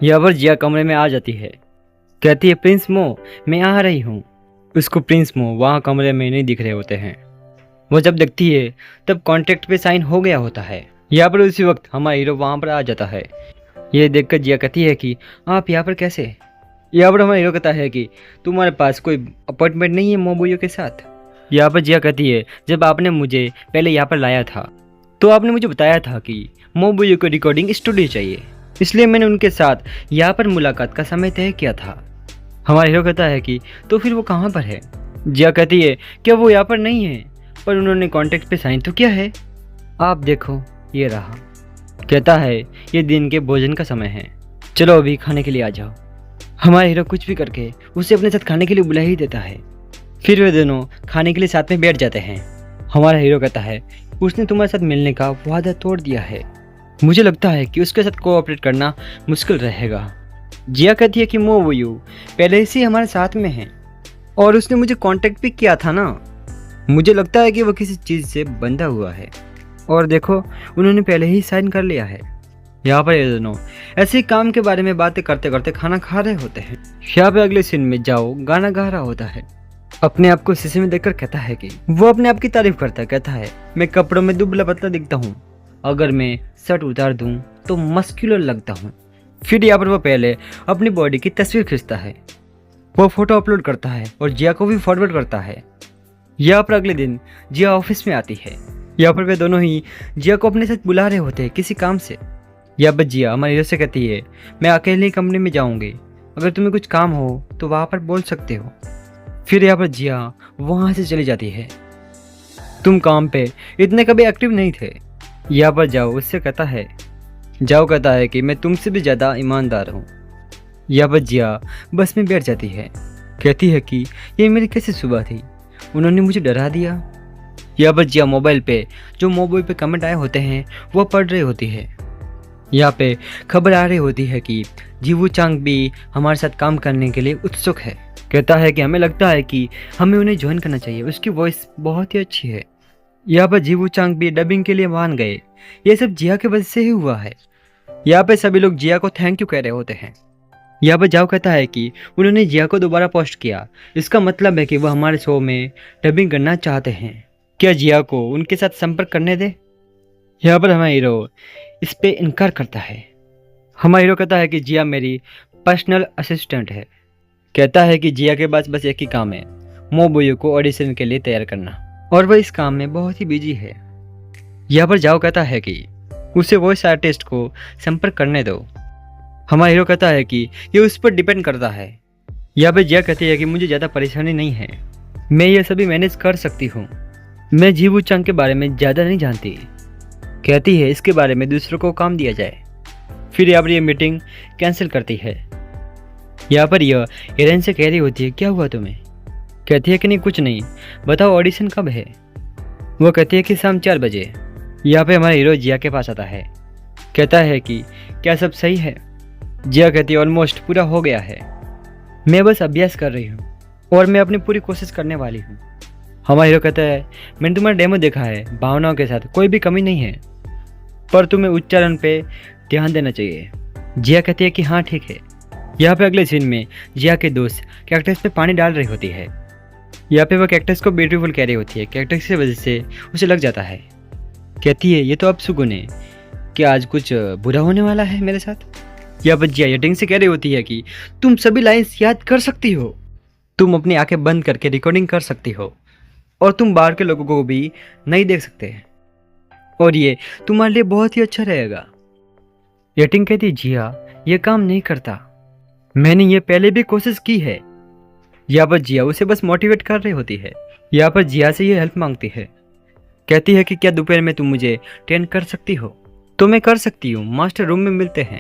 यहाँ पर जिया कमरे में आ जाती है। कहती है प्रिंस मो, मैं आ रही हूँ। उसको प्रिंस मो वहाँ कमरे में नहीं दिख रहे होते हैं। वो जब देखती है तब कॉन्ट्रैक्ट पे साइन हो गया होता है। यहाँ पर उसी वक्त हमारा हीरो वहाँ पर आ जाता है। ये देखकर जिया कहती है कि आप यहाँ पर कैसे। यहाँ पर हमारा हीरो कहता है कि तुम्हारे पास कोई अपॉइंटमेंट नहीं है मोबुयो के साथ। यहाँ पर जिया कहती है जब आपने मुझे पहले यहाँ पर लाया था तो आपने मुझे बताया था कि मोबुयो को रिकॉर्डिंग स्टूडियो चाहिए, इसलिए मैंने उनके साथ यहाँ पर मुलाकात का समय तय किया था। हमारा हीरो कहता है कि तो फिर वो कहाँ पर है। जिया कहती है क्या वो यहाँ पर नहीं है, पर उन्होंने कॉन्ट्रैक्ट पे साइन तो किया है, आप देखो ये रहा। कहता है ये दिन के भोजन का समय है, चलो अभी खाने के लिए आ जाओ। हमारा हीरो कुछ भी करके उसे अपने साथ खाने के लिए बुला ही देता है। फिर वे दोनों खाने के लिए साथ में बैठ जाते हैं। हमारा हीरो कहता है उसने तुम्हारे साथ मिलने का वादा तोड़ दिया है, मुझे लगता है कि उसके साथ कोऑपरेट करना मुश्किल रहेगा। जिया कहती है कि मोबुयो पहले से ही हमारे साथ में है और उसने मुझे कांटेक्ट भी किया था ना, मुझे लगता है कि वो किसी चीज़ से बंधा हुआ है और देखो उन्होंने पहले ही साइन कर लिया है। यहाँ पर ये दोनों ऐसे ही काम के बारे में बातें करते करते खाना खा रहे होते हैं। यहाँ पे अगले सीन में जाओ गाना गा रहा होता है। अपने आप को शीशे में देखकर कहता है कि वो अपने आप की तारीफ करता है। कहता है मैं कपड़ों में दुबला पतला दिखता हूँ, अगर मैं शर्ट उतार दूँ तो मस्कुलर लगता हूँ। फिर यहाँ पर वो पहले अपनी बॉडी की तस्वीर खींचता है, वो फोटो अपलोड करता है और जिया को भी फॉरवर्ड करता है। यहाँ पर अगले दिन जिया ऑफिस में आती है। यहाँ पर वे दोनों ही जिया को अपने साथ बुला रहे होते हैं किसी काम से। यहाँ पर जिया हमारे हीरो से कहती है मैं अकेले कंपनी में जाऊँगी, अगर तुम्हें कुछ काम हो तो वहाँ पर बोल सकते हो। फिर यहाँ पर जिया वहाँ से चली जाती है। तुम काम पे इतने कभी एक्टिव नहीं थे। यहाँ पर जाओ उससे कहता है, जाओ कहता है कि मैं तुमसे भी ज़्यादा ईमानदार हूँ। यहाँ पर जिया बस में बैठ जाती है। कहती है कि ये मेरी कैसी सुबह थी, उन्होंने मुझे डरा दिया। यहाँ पर जिया मोबाइल पे जो मोबाइल पे कमेंट आए होते हैं वो पढ़ रही होती है। यहाँ पे खबर आ रही होती है कि जीवू चांग भी हमारे साथ काम करने के लिए उत्सुक है। कहता है कि हमें लगता है कि हमें उन्हें ज्वाइन करना चाहिए, उसकी वॉइस बहुत ही अच्छी है। यहाँ पर जीवू चांग भी डबिंग के लिए मान गए। ये सब जिया के वजह से ही हुआ है। यहाँ पे सभी लोग जिया को थैंक यू कह रहे होते हैं। यहाँ पर जाओ कहता है कि उन्होंने जिया को दोबारा पोस्ट किया, इसका मतलब है कि वह हमारे शो में डबिंग करना चाहते हैं, क्या जिया को उनके साथ संपर्क करने दे। यहाँ पर हमारा हीरो इस पे इनकार करता है। हमारा हीरो कहता है कि जिया मेरी पर्सनल असिस्टेंट है। कहता है कि जिया के पास बस एक ही काम है, मोबुयो को ऑडिशन के लिए तैयार करना, और वह इस काम में बहुत ही बिजी है। यहाँ पर जाओ कहता है कि उसे वॉइस आर्टिस्ट को संपर्क करने दो। हमारा हीरो कहता है कि ये उस पर डिपेंड करता है। यहाँ पर जिया कहती है कि मुझे ज़्यादा परेशानी नहीं है, मैं ये सभी मैनेज कर सकती हूँ, मैं जीवू चांग के बारे में ज़्यादा नहीं जानती। कहती है इसके बारे में दूसरों को काम दिया जाए। फिर यहाँ पर ये मीटिंग कैंसिल करती है। यहाँ पर यह एरन से कह रही होती है क्या हुआ तुम्हें। कहती है कि नहीं कुछ नहीं, बताओ ऑडिशन कब है। वो कहती है कि शाम 4 बजे। यहाँ पे हमारा हीरो जिया के पास आता है। कहता है कि क्या सब सही है। जिया कहती है ऑलमोस्ट पूरा हो गया है, मैं बस अभ्यास कर रही हूँ और मैं अपनी पूरी कोशिश करने वाली हूँ। हमारा हीरो कहता है मैंने तुम्हारा डेमो देखा है, भावनाओं के साथ कोई भी कमी नहीं है, पर तुम्हें उच्चारण पे ध्यान देना चाहिए। जिया कहती है कि हाँ ठीक है। यहाँ पे अगले सीन में जिया के दोस्त कैक्टस पे पानी डाल रही होती है। यहाँ पे वह कैक्टस को ब्यूटीफुल कह रही होती है। कैक्टस की वजह से उसे लग जाता है। कहती है ये तो अब सुकून है, क्या आज कुछ बुरा होने वाला है मेरे साथ। यहाँ पर जिया यटिंग से कह रही होती है कि तुम सभी लाइन्स याद कर सकती हो, तुम अपनी आंखें बंद करके रिकॉर्डिंग कर सकती हो और तुम बाहर के लोगों को भी नहीं देख सकते, और ये तुम्हारे लिए बहुत ही अच्छा रहेगा। यटिंग कहती जिया ये काम नहीं करता, मैंने ये पहले भी कोशिश की है। यहाँ पर जिया उसे बस मोटिवेट कर रही होती है। यहाँ पर जिया से ये हेल्प मांगती है। कहती है कि क्या दोपहर में तुम मुझे ट्रेन कर सकती हो। तो मैं कर सकती हूँ, मास्टर रूम में मिलते हैं,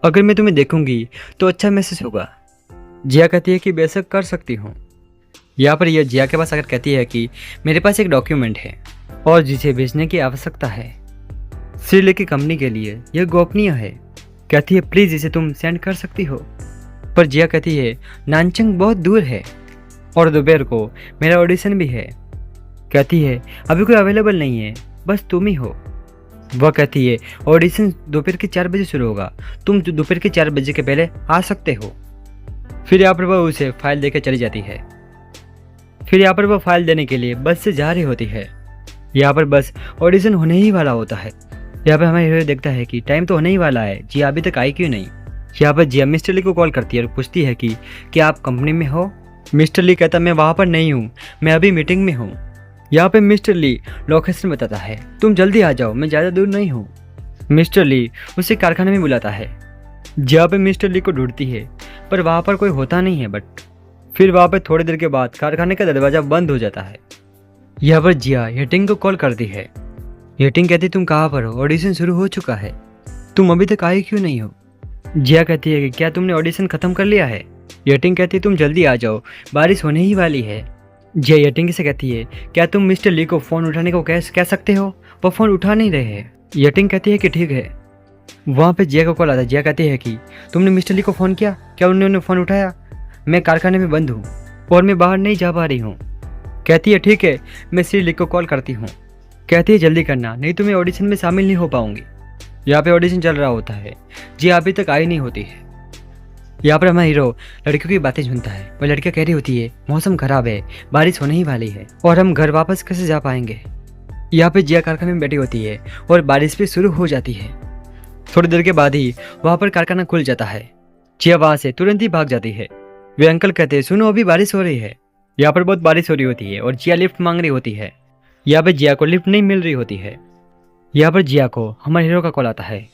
अगर मैं तुम्हें देखूंगी तो अच्छा महसूस होगा। जिया कहती है कि बेशक कर सकती हूँ। यहाँ पर यह जिया के पास आकर कहती है कि मेरे पास एक डॉक्यूमेंट है और जिसे भेजने की आवश्यकता है, श्रीले की कंपनी के लिए यह गोपनीय है। कहती है प्लीज़ इसे तुम सेंड कर सकती हो। पर जिया कहती है नानचंग बहुत दूर है और दोपहर को मेरा ऑडिशन भी है। कहती है अभी कोई अवेलेबल नहीं है, बस तुम ही हो। वह कहती है ऑडिशन दोपहर के 4 बजे शुरू होगा, तुम दोपहर के 4 बजे के पहले आ सकते हो। फिर यहाँ पर वह उसे फाइल देकर चली जाती है। फिर यहाँ पर वह फाइल देने के लिए बस से जा रही होती है। यहाँ पर बस ऑडिशन होने ही वाला होता है। यहाँ पर हमारा हीरो देखता है कि टाइम तो होने ही वाला है, जिया अभी तक आई क्यों नहीं। यहाँ पर जिया मिस्टर ली को कॉल करती है और पूछती है कि क्या आप कंपनी में हो। मिस्टर ली कहता मैं वहाँ पर नहीं हूँ, मैं अभी मीटिंग में हूँ। यहाँ पे मिस्टर ली लोकेशन बताता है, तुम जल्दी आ जाओ, मैं ज़्यादा दूर नहीं हूँ। मिस्टर ली उसे कारखाने में बुलाता है। जिया पे मिस्टर ली को ढूंढती है पर वहाँ पर कोई होता नहीं है। बट फिर वहाँ पे थोड़ी देर के बाद कारखाने का दरवाज़ा बंद हो जाता है। यहाँ पर जिया येटिंग को कॉल करती है। येटिंग कहती तुम कहाँ पर हो, ऑडिशन शुरू हो चुका है, तुम अभी तक आई क्यों नहीं हो। जिया कहती है कि क्या तुमने ऑडिशन ख़त्म कर लिया है। येटिंग कहती है तुम जल्दी आ जाओ, बारिश होने ही वाली है। जिया येटिंग से कहती है क्या तुम मिस्टर ली को फ़ोन उठाने को कह सकते हो, वो फ़ोन उठा नहीं रहे हैं। येटिंग कहती है कि ठीक है। वहाँ पे जिया का कॉल आता है। जिया कहती है कि तुमने मिस्टर ली को फ़ोन किया, क्या उन्होंने फ़ोन उठाया। मैं कारखाने में बंद हूँ और मैं बाहर नहीं जा पा रही हूँ। कहती है ठीक है, मैं श्री ली को कॉल करती हूँ। कहती है जल्दी करना, नहीं तो मैं ऑडिशन में शामिल नहीं हो पाऊंगी। यहाँ पे ऑडिशन चल रहा होता है। जिया अभी तक आई नहीं होती है। यहाँ पर हमारा हीरो लड़कियों की बातें सुनता है। वह लड़कियाँ कह रही होती है मौसम खराब है, बारिश होने ही वाली है और हम घर वापस कैसे जा पाएंगे। यहाँ पे जिया कारखाने में बैठी होती है और बारिश भी शुरू हो जाती है। थोड़ी देर के बाद ही वहाँ पर कारखाना खुल जाता है। जिया वहाँ से तुरंत ही भाग जाती है। वे अंकल कहते हैं सुनो अभी बारिश हो रही है। यहाँ पर बहुत बारिश हो रही होती है और जिया लिफ्ट मांग रही होती है। यहाँ पर जिया को लिफ्ट नहीं मिल रही होती है। यहाँ पर जिया को हमारे हीरो का कॉल आता है।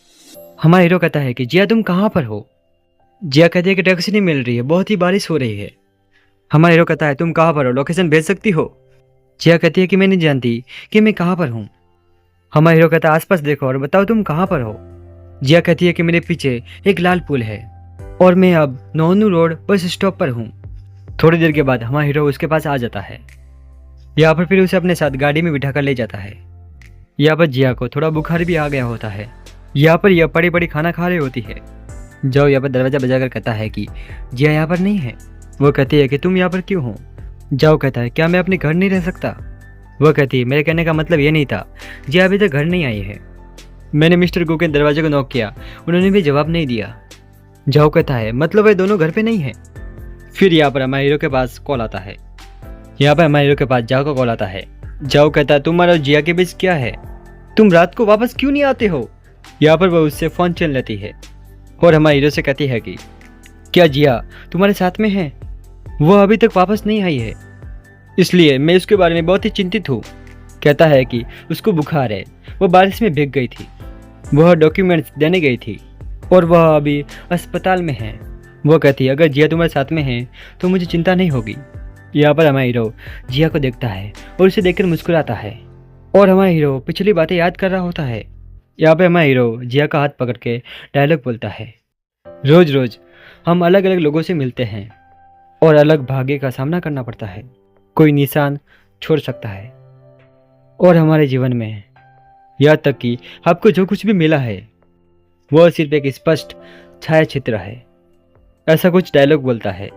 हमारा हीरो कहता है कि जिया तुम कहाँ पर हो। जिया कहती है कि टैक्सी नहीं मिल रही है, बहुत ही बारिश हो रही है। हमारा हीरो कहता है तुम कहाँ पर हो, लोकेशन भेज सकती हो। जिया कहती है कि मैं नहीं जानती कि मैं कहाँ पर हूँ। हमारा हीरो कहता है आसपास देखो और बताओ तुम कहाँ पर हो। जिया कहती है कि मेरे पीछे एक लाल पुल है और मैं अब नोनू रोड बस स्टॉप पर हूँ। थोड़ी देर के बाद हमारा हीरो उसके पास आ जाता है। यहाँ पर फिर उसे अपने साथ गाड़ी में बिठा कर ले जाता है। यहाँ पर जिया को थोड़ा बुखार भी आ गया होता है। यहाँ पर यह पड़ी पड़ी खाना खा रही होती है। जो यहाँ पर दरवाज़ा बजाकर कहता है कि जिया यहाँ पर नहीं है। वो कहती है कि तुम यहाँ पर क्यों हो। जाओ कहता है क्या मैं अपने घर नहीं रह सकता। वह कहती है मेरे कहने का मतलब ये नहीं था, जिया अभी तक घर नहीं आई है। मैंने मिस्टर गो के दरवाजे को नॉक किया, उन्होंने भी जवाब नहीं दिया। जाओ कहता है मतलब वे दोनों घर पे नहीं है। फिर यहाँ पर हमारे हीरो के पास कॉल आता है। यहाँ पर हमारे हीरो के पास जाओ का कॉल आता है। जाओ कहता है तुम्हारा और जिया के बीच क्या है, तुम रात को वापस क्यों नहीं आते हो। यहाँ पर वह उससे फ़ोन छीन लेती है और हमारे हीरो से कहती है कि क्या जिया तुम्हारे साथ में है, वह अभी तक वापस नहीं आई है, इसलिए मैं उसके बारे में बहुत ही चिंतित हूँ। कहता है कि उसको बुखार है, वह बारिश में भीग गई थी, वह डॉक्यूमेंट्स देने गई थी और वह अभी अस्पताल में है। वह कहती है अगर जिया तुम्हारे साथ में है तो मुझे चिंता नहीं होगी। यहाँ पर हमारा हीरो जिया को देखता है और उसे देखकर मुस्कुराता है और हमारा हीरो पिछली बातें याद कर रहा होता है। यहाँ पे हमारा हीरो जिया का हाथ पकड़ के डायलॉग बोलता है रोज रोज हम अलग अलग लोगों से मिलते हैं और अलग भाग्य का सामना करना पड़ता है, कोई निशान छोड़ सकता है और हमारे जीवन में यहाँ तक कि आपको जो कुछ भी मिला है वह सिर्फ एक स्पष्ट छाया चित्र है। ऐसा कुछ डायलॉग बोलता है।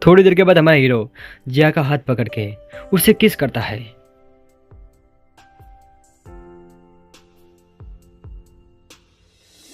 थोड़ी देर के बाद हमारा हीरो जिया का हाथ पकड़ के उसे किस करता है।